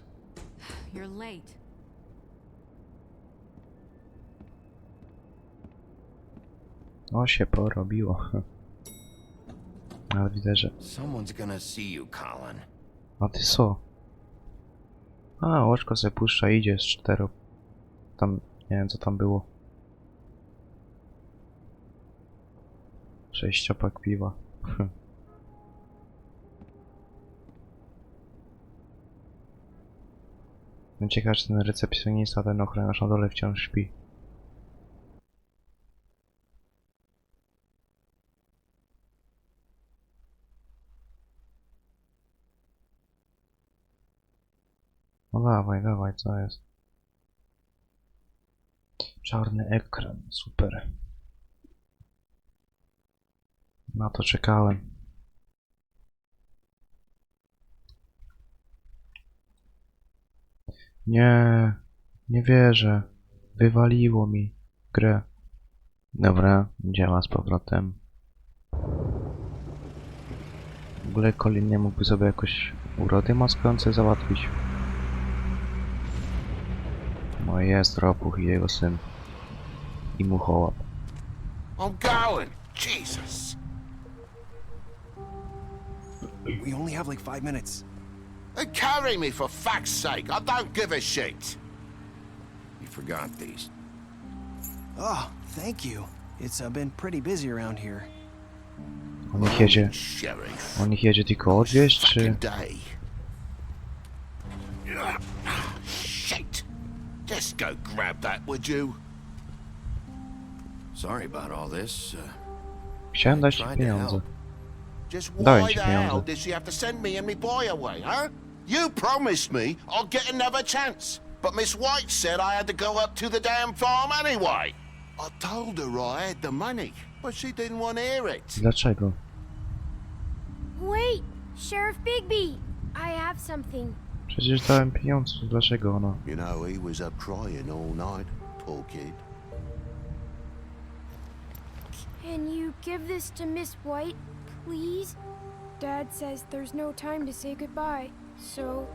Speaker 7: You're late.
Speaker 1: O, się porobiło. Ale widzę, że...
Speaker 3: Someone's gonna see you, Colin.
Speaker 1: A ty co? A, oczko se puszcza, idzie z 4. Tam, nie wiem co tam było. 6 piwa. Ciekawe, czy ten recepcjonista, ten ochroniarz na dole wciąż śpi. No dawaj, dawaj, co jest? Czarny ekran, super. Na to czekałem. Nie, nie wierzę. Wywaliło mi grę. Dobra, działa z powrotem. W ogóle Colin nie mógłby sobie jakoś urody maskujące załatwić. No jest Ropuch i jego syn. I muchołap.
Speaker 12: I'm going! Jesus!
Speaker 13: We only have like 5 minutes.
Speaker 12: Carry me for fuck's sake! I don't give a shit!
Speaker 3: You forgot these.
Speaker 13: Oh, thank you. It's been pretty busy around here.
Speaker 1: On ich jedzie tylko odwieźć, czy...
Speaker 12: Shit! Just go grab that, would you?
Speaker 3: Sorry about all this.
Speaker 1: Chciałem dać ci pieniądze.
Speaker 12: Just
Speaker 1: Dałem
Speaker 12: why
Speaker 1: ci
Speaker 12: the hell
Speaker 1: pieniądze.
Speaker 12: did she have to send me and my boy away, huh? You promised me I'll get another chance, but Miss White said I had to go up to the damn farm anyway. I told her I had the money, but she didn't want to hear it.
Speaker 1: Dlaczego?
Speaker 9: Wait, Sheriff Bigby! I have something.
Speaker 1: Przecież dałem pieniądze, dlaczego ona?
Speaker 12: You know, he was up crying all night, poor kid.
Speaker 9: Can you give this to Miss White, please? Dad says there's no time to say goodbye, so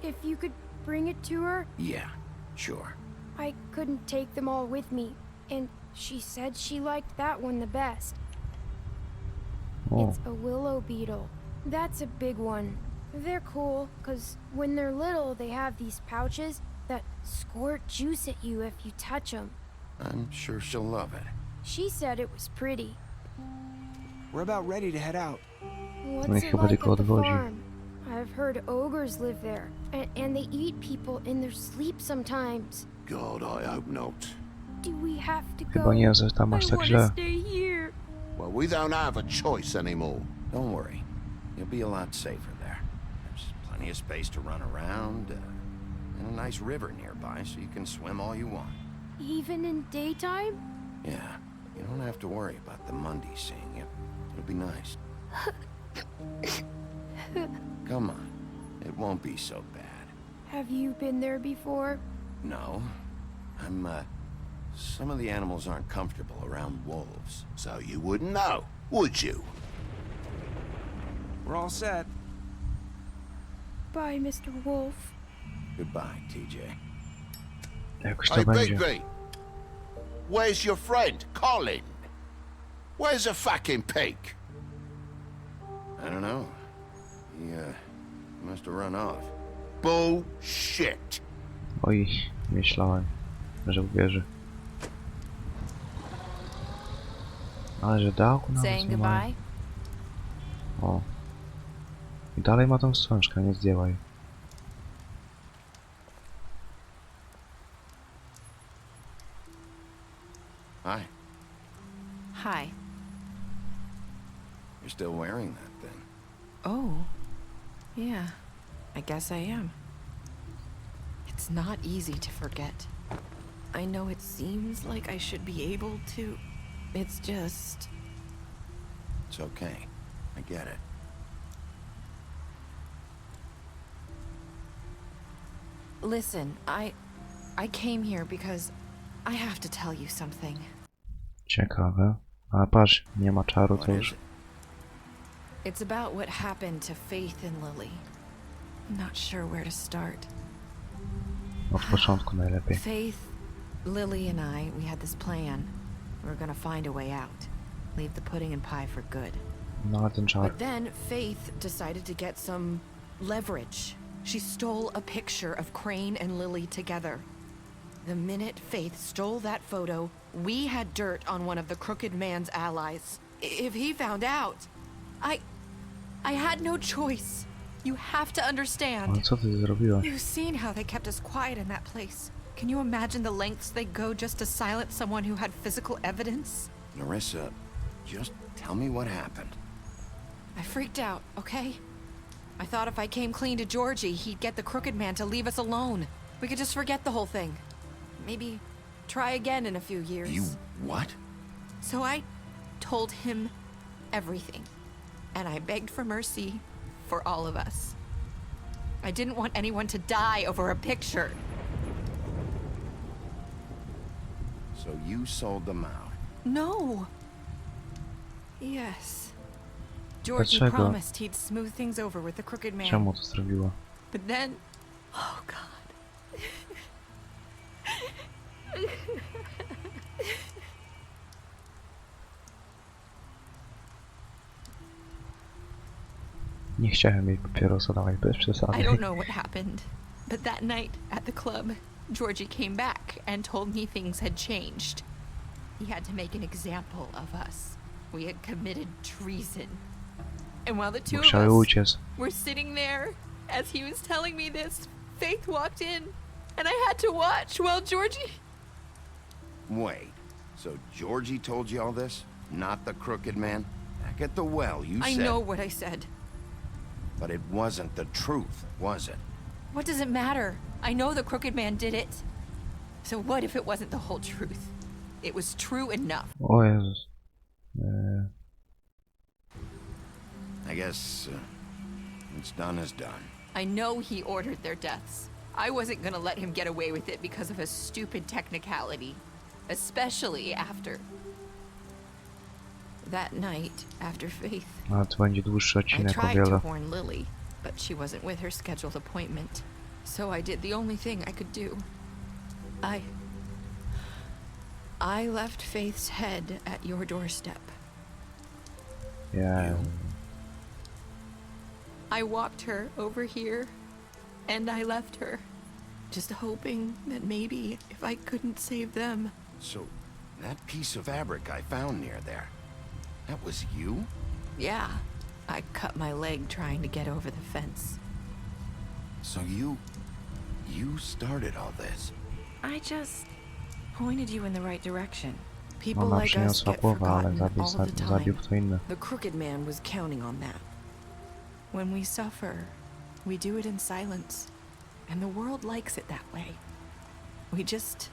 Speaker 9: if you could bring it to her?
Speaker 3: Yeah, sure.
Speaker 9: I couldn't take them all with me, and she said she liked that one the best.
Speaker 1: Oh.
Speaker 9: It's a willow beetle. That's a big one. They're cool, because when they're little, they have these pouches that squirt juice at you if you touch them.
Speaker 3: I'm sure she'll love it.
Speaker 9: She said it was pretty.
Speaker 13: We're about ready to head out.
Speaker 9: What's it like at the farm? I've heard ogres live there, and they eat people in their sleep sometimes.
Speaker 12: God, I hope not.
Speaker 9: Do we have to go?
Speaker 1: Chyba nie jest tam aż
Speaker 9: I
Speaker 1: tak
Speaker 9: want
Speaker 1: źle.
Speaker 9: to stay here.
Speaker 12: Well, we don't have a choice anymore.
Speaker 3: Don't worry. You'll be a lot safer there. There's plenty of space to run around, and a nice river nearby, so you can swim all you want.
Speaker 9: Even in daytime?
Speaker 3: Yeah, you don't have to worry about the Mundy seeing you. It'll be nice. Come on. It won't be so bad.
Speaker 9: Have you been there before?
Speaker 3: No. Some of the animals aren't comfortable around wolves.
Speaker 12: So you wouldn't know, would you?
Speaker 13: We're all set.
Speaker 9: Bye, Mr. Wolf.
Speaker 3: Goodbye, TJ.
Speaker 1: Jakoś to
Speaker 12: Hey,
Speaker 1: będzie.
Speaker 12: Bigby! Where's your friend, Colin? Where's the fucking pig?
Speaker 3: I don't know. He must have run off.
Speaker 12: Bullshit!
Speaker 1: Oj, myślałem, że uwierzy. Ale że dałku nawet
Speaker 10: Saying
Speaker 1: nie ma.
Speaker 10: goodbye?
Speaker 1: O. I dalej ma tą wstążkę, nie zdjęłaj.
Speaker 3: Hi.
Speaker 10: Hi.
Speaker 3: You're still wearing that then?
Speaker 10: Oh. Yeah. I guess I am. It's not easy to forget. I know it seems like I should be able to. It's just...
Speaker 3: It's okay. I get it.
Speaker 10: Listen, I came here because I have to tell you something.
Speaker 1: Ciekawe. A patrz, nie ma czaru, to już...
Speaker 10: It's about what happened to Faith and Lily. I'm not sure where to start.
Speaker 1: Od początku najlepiej.
Speaker 10: Faith, Lily and I, we had this plan. We were gonna find a way out. Leave the pudding and pie for good.
Speaker 1: No ale ten czar...
Speaker 10: But then Faith decided to get some leverage. She stole a picture of Crane and Lily together. The minute Faith stole that photo, we had dirt on one of the crooked man's allies. If he found out, I had no choice. You have to understand.
Speaker 1: Ale co ty zrobiła?
Speaker 10: You've seen how they kept us quiet in that place. Can you imagine the lengths they go just to silence someone who had physical evidence?
Speaker 3: Nerissa, just tell me what happened.
Speaker 10: I freaked out, okay? I thought if I came clean to Georgie, he'd get the crooked man to leave us alone. We could just forget the whole thing. Maybe try again in a few years.
Speaker 3: You what?
Speaker 10: So I told him everything. And I begged for mercy for all of us. I didn't want anyone to die over a picture.
Speaker 3: So you sold them out?
Speaker 10: No. Yes. Georgie
Speaker 1: Dlaczego?
Speaker 10: promised he'd smooth things over with the crooked man.
Speaker 1: Czemu to zrobiła?
Speaker 10: But then... Oh, God.
Speaker 1: Nie chciałem mieć papierosa, dawaj bez przesady.
Speaker 10: I don't know what happened, but that night at the club, Georgie came back and told me things had changed. He had to make an example of us. We had committed treason. And while the two of us were sitting there, as he was telling me this, Faith walked in, and I had to watch while Georgie...
Speaker 3: Wait, so Georgie told you all this? Not the crooked man? Back at the well, you said...
Speaker 10: I know what I said.
Speaker 3: But it wasn't the truth, was it?
Speaker 10: What does it matter? I know the crooked man did it. So what if it wasn't the whole truth? It was true enough.
Speaker 1: O Jezus.
Speaker 3: I guess what's done is done.
Speaker 10: I know he ordered their deaths. I wasn't gonna let him get away with it because of a stupid technicality. Especially after... That night, after Faith,
Speaker 1: A to będzie dłuższy
Speaker 10: I
Speaker 1: odcinek o
Speaker 10: tried to
Speaker 1: wiele.
Speaker 10: warn Lily, but she wasn't with her scheduled appointment. So I did the only thing I could do. I left Faith's head at your doorstep.
Speaker 1: Yeah.
Speaker 10: I walked her over here, and I left her, just hoping that maybe if I couldn't save them.
Speaker 3: So, that piece of fabric I found near there, that was you?
Speaker 10: Yeah, I cut my leg trying to get over the fence.
Speaker 3: So you started all this?
Speaker 10: I just pointed you in the right direction.
Speaker 1: Ona
Speaker 10: People like us
Speaker 1: przyniosła
Speaker 10: get
Speaker 1: głowę, ale
Speaker 10: forgotten all the
Speaker 1: zabił
Speaker 10: time.
Speaker 1: kto inny.
Speaker 10: The crooked man was counting on that. When we suffer, we do it in silence, and the world likes it that way. We just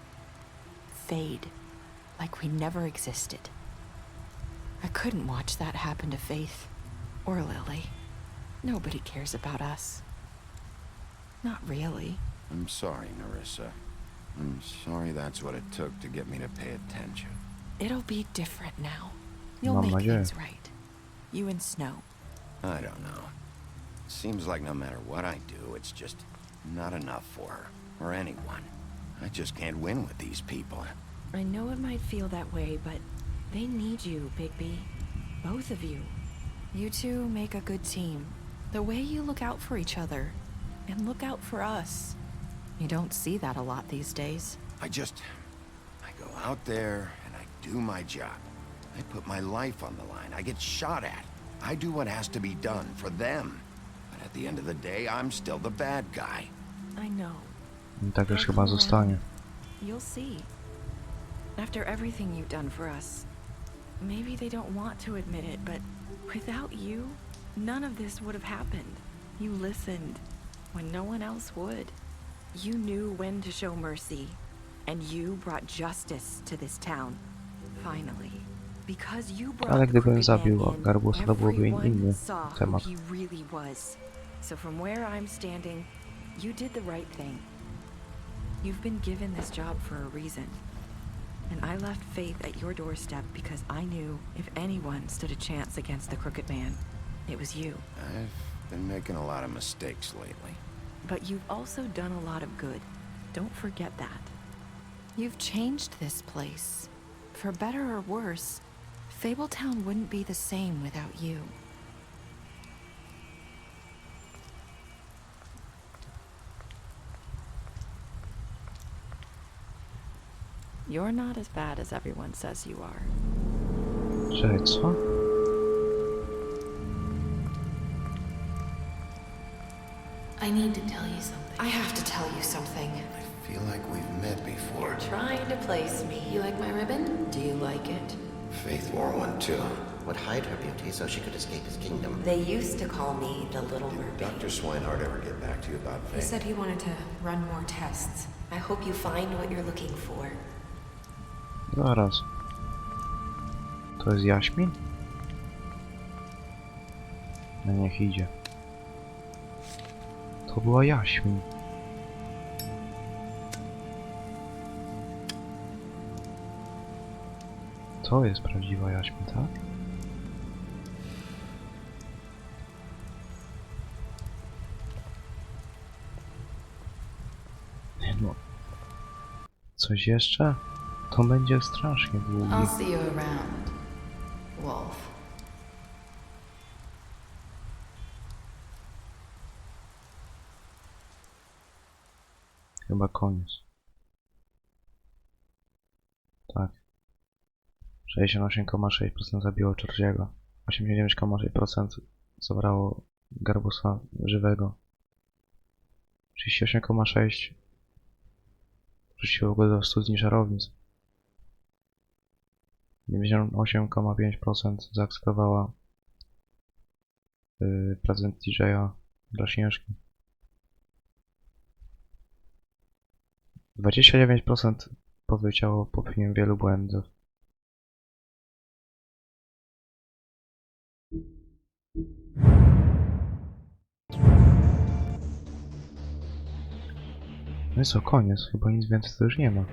Speaker 10: fade, like we never existed. I couldn't watch that happen to Faith or Lily. Nobody cares about us. Not really.
Speaker 3: I'm sorry, Nerissa. I'm sorry that's what it took to get me to pay attention.
Speaker 10: It'll be different now. You'll
Speaker 1: Mam
Speaker 10: make
Speaker 1: nadzieję.
Speaker 10: things right. You and Snow.
Speaker 3: I don't know. Seems like no matter what I do, it's just not enough for her, or anyone. I just can't win with these people.
Speaker 10: I know it might feel that way, but they need you, Bigby. Both of you. You two make a good team. The way you look out for each other, and look out for us. You don't see that a lot these days.
Speaker 3: I go out there and I do my job. I put my life on the line. I get shot at. I do what has to be done for them. But at the end of the day, I'm still the bad guy.
Speaker 10: I know.
Speaker 1: I tak już chyba zostanie.
Speaker 10: You'll see. After everything you've done for us, maybe they don't want to admit it, but without you, none of this would have happened. You listened when no one else would. You knew when to show mercy, and you brought justice to this town. Finally. Because you brought
Speaker 1: Ale
Speaker 10: the
Speaker 1: gdybym
Speaker 10: crooked
Speaker 1: zabił
Speaker 10: man in,
Speaker 1: Garbusa, to byłby
Speaker 10: everyone
Speaker 1: inny
Speaker 10: saw
Speaker 1: temat.
Speaker 10: who he really was. So from where I'm standing, you did the right thing. You've been given this job for a reason. And I left Faith at your doorstep because I knew if anyone stood a chance against the Crooked Man, it was you.
Speaker 3: I've been making a lot of mistakes lately.
Speaker 10: But you've also done a lot of good. Don't forget that. You've changed this place. For better or worse, Fabletown wouldn't be the same without you. You're not as bad as everyone says you are.
Speaker 1: Czekaj, co?
Speaker 14: I need to tell you something.
Speaker 10: I have to tell you something.
Speaker 3: I feel like we've met before.
Speaker 14: You're trying to place me. You like my ribbon? Do you like it?
Speaker 3: Faith wore one too.
Speaker 15: Would hide her beauty so she could escape his kingdom.
Speaker 14: They used to call me the Little Mermaid.
Speaker 3: Did Dr. Swinehart ever get back to you about Faith?
Speaker 14: He said he wanted to run more tests. I hope you find what you're looking for.
Speaker 1: Zaraz. To jest Jaśmin? No niech idzie. To była Jaśmin. To jest prawdziwa Jaśmin, tak? No. Coś jeszcze? To będzie strasznie długi.
Speaker 14: I'll see you around, Wolf.
Speaker 1: Chyba koniec. Tak. 68,6% zabiło Georgiego. 89,6% zabrało Garbusa żywego. 38,6% wrzuciło go do studni żarownic. 98,5% zaakceptowała prezent DJ-a dla Śnieżki. 29% powiedziało popełniłem wielu błędów. No i co, koniec. Chyba nic więcej to już nie ma.